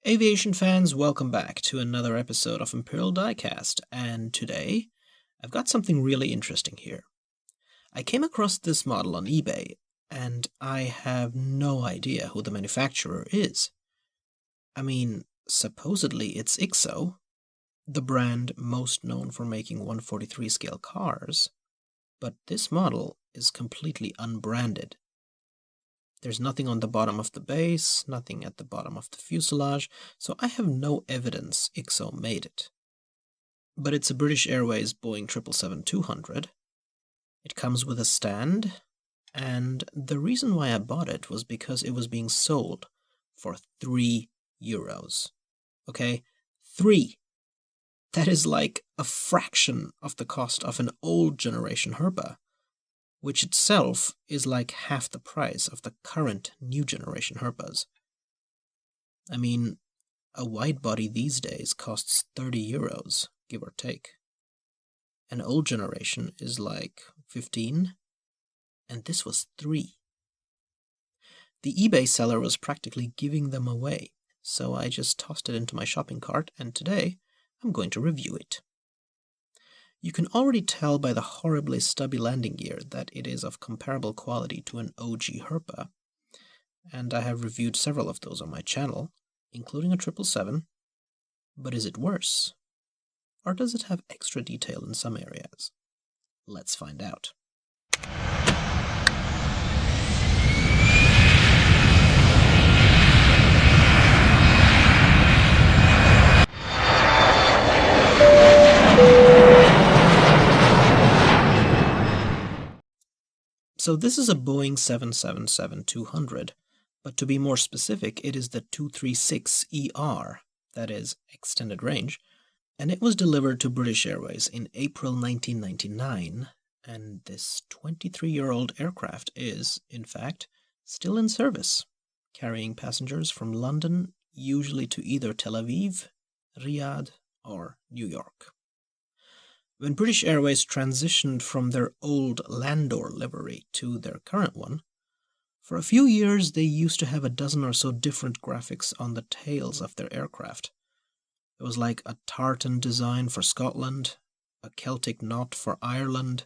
Aviation fans, welcome back to another episode of Imperial Diecast, and today I've got something really interesting here. I came across this model on eBay, and I have no idea who the manufacturer is. I mean, supposedly it's IXO, the brand most known for making 143 scale cars, but this model is completely unbranded. There's nothing on the bottom of the base, nothing at the bottom of the fuselage, so I have no evidence IXO made it. But it's a British Airways Boeing 777-200. It comes with a stand, and the reason why I bought it was because it was being sold for €3. Okay? 3! That is like a fraction of the cost of an old generation Herpa, which itself is like half the price of the current new generation Herpas. I mean, a widebody these days costs €30, give or take. An old generation is like 15, and this was 3. The eBay seller was practically giving them away, so I just tossed it into my shopping cart, and today I'm going to review it. You can already tell by the horribly stubby landing gear that it is of comparable quality to an OG Herpa, and I have reviewed several of those on my channel, including a 777, but is it worse? Or does it have extra detail in some areas? Let's find out. So this is a Boeing 777-200, but to be more specific, it is the 236ER, that is, extended range, and it was delivered to British Airways in April 1999, and this 23-year-old aircraft is, in fact, still in service, carrying passengers from London, usually to either Tel Aviv, Riyadh, or New York. When British Airways transitioned from their old Landor livery to their current one, for a few years they used to have a dozen or so different graphics on the tails of their aircraft. It was like a tartan design for Scotland, a Celtic knot for Ireland,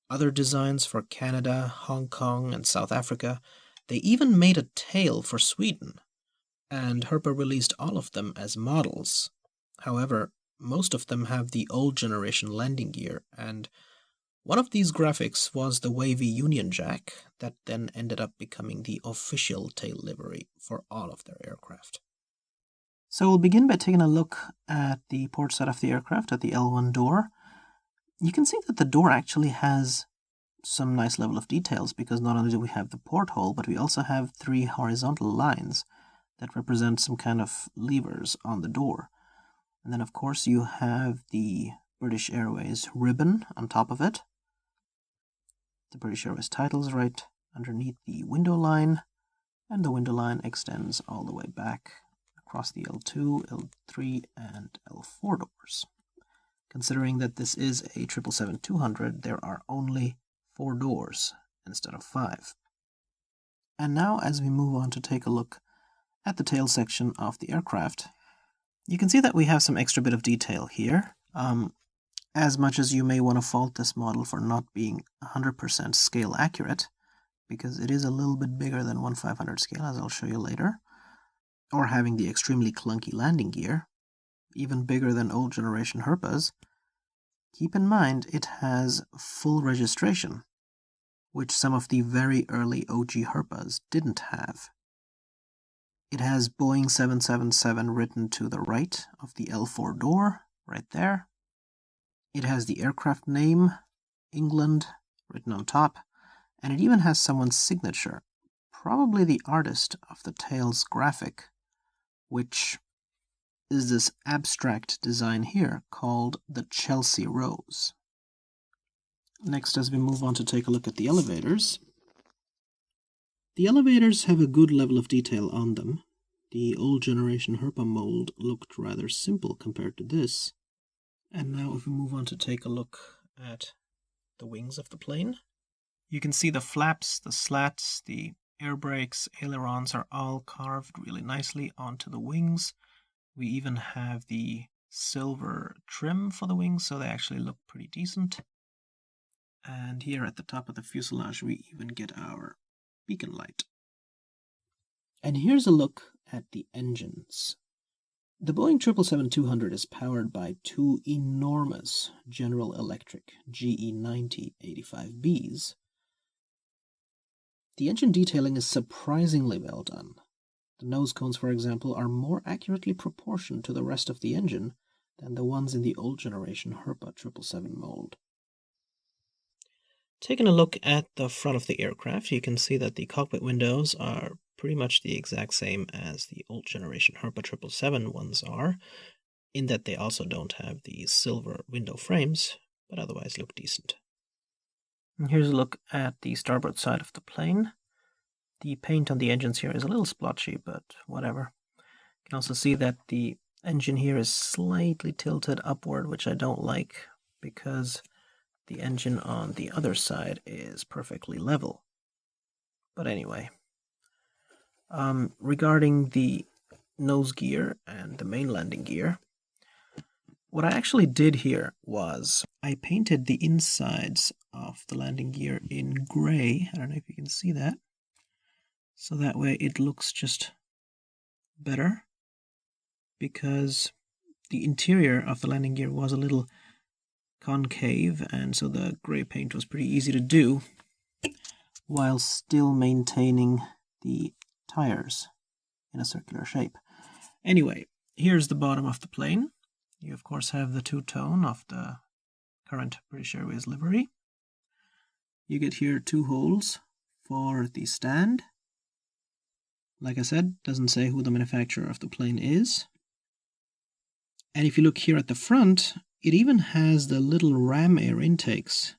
other designs for Canada, Hong Kong, and South Africa. They even made a tail for Sweden, and Herpa released all of them as models. However, most of them have the old generation landing gear, and one of these graphics was the wavy Union Jack that then ended up becoming the official tail livery for all of their aircraft. So we'll begin by taking a look at the port side of the aircraft, at the L1 door. You can see that the door actually has some nice level of details, because not only do we have the porthole, but we also have 3 horizontal lines that represent some kind of levers on the door. And then, of course, you have the British Airways ribbon on top of it. The British Airways titles right underneath the window line, and the window line extends all the way back across the L2, L3, and L4 doors. Considering that this is a 777-200, there are only 4 doors instead of 5. And now, as we move on to take a look at the tail section of the aircraft, you can see that we have some extra bit of detail here. As much as you may want to fault this model for not being 100% scale accurate, because it is a little bit bigger than 1/500 scale, as I'll show you later, or having the extremely clunky landing gear, even bigger than old generation Herpas, keep in mind it has full registration, which some of the very early OG Herpas didn't have. It has Boeing 777 written to the right of the L4 door, right there. It has the aircraft name, England, written on top, and it even has someone's signature, probably the artist of the tail's graphic, which is this abstract design here called the Chelsea Rose. Next, as we move on to take a look at the elevators, the elevators have a good level of detail on them. The old generation Herpa mold looked rather simple compared to this. And now if we move on to take a look at the wings of the plane, you can see the flaps, the slats, the air brakes, ailerons are all carved really nicely onto the wings. We even have the silver trim for the wings, so they actually look pretty decent. And here at the top of the fuselage, we even get our beacon light. And here's a look at the engines. The Boeing 777-200 is powered by two enormous General Electric GE90 85Bs. The engine detailing is surprisingly well done. The nose cones, for example, are more accurately proportioned to the rest of the engine than the ones in the old generation Herpa 777 mold. Taking a look at the front of the aircraft, you can see that the cockpit windows are pretty much the exact same as the old generation Herpa 777 ones are, in that they also don't have the silver window frames, but otherwise look decent. And here's a look at the starboard side of the plane. The paint on the engines here is a little splotchy, but whatever. You can also see that the engine here is slightly tilted upward, which I don't like, because the engine on the other side is perfectly level. But anyway, regarding the nose gear and the main landing gear, what I actually did here was I painted the insides of the landing gear in gray. I don't know if you can see that. So that way it looks just better, because the interior of the landing gear was a little concave, and so the gray paint was pretty easy to do while still maintaining the tires in a circular shape. Anyway, here's the bottom of the plane. You of course have the two-tone of the current British Airways livery. You get here two holes for the stand. Like I said, doesn't say who the manufacturer of the plane is. And if you look here at the front, it even has the little ram air intakes,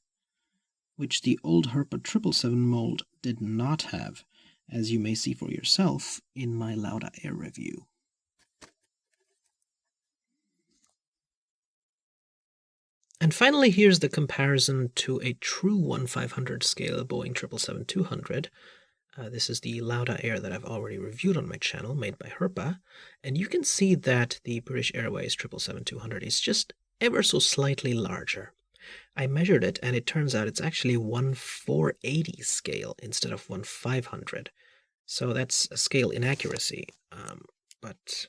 which the old Herpa 777 mold did not have, as you may see for yourself in my Lauda Air review. And finally, here's the comparison to a true 1/500 scale Boeing 777-200. This is the Lauda Air that I've already reviewed on my channel, made by Herpa, and you can see that the British Airways 777-200 is just ever so slightly larger. I measured it, and it turns out it's actually 1/480 scale instead of 1/500. So that's a scale inaccuracy, but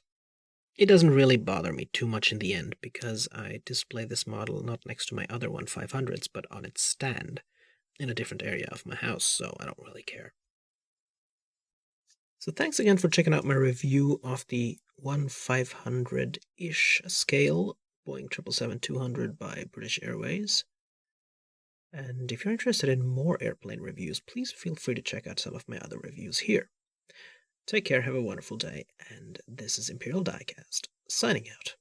it doesn't really bother me too much in the end, because I display this model not next to my other 1/500s, but on its stand in a different area of my house, so I don't really care. So thanks again for checking out my review of the 1/500-ish scale Boeing 777-200 by British Airways. And if you're interested in more airplane reviews, please feel free to check out some of my other reviews here. Take care, have a wonderful day, and this is Imperial Diecast, signing out.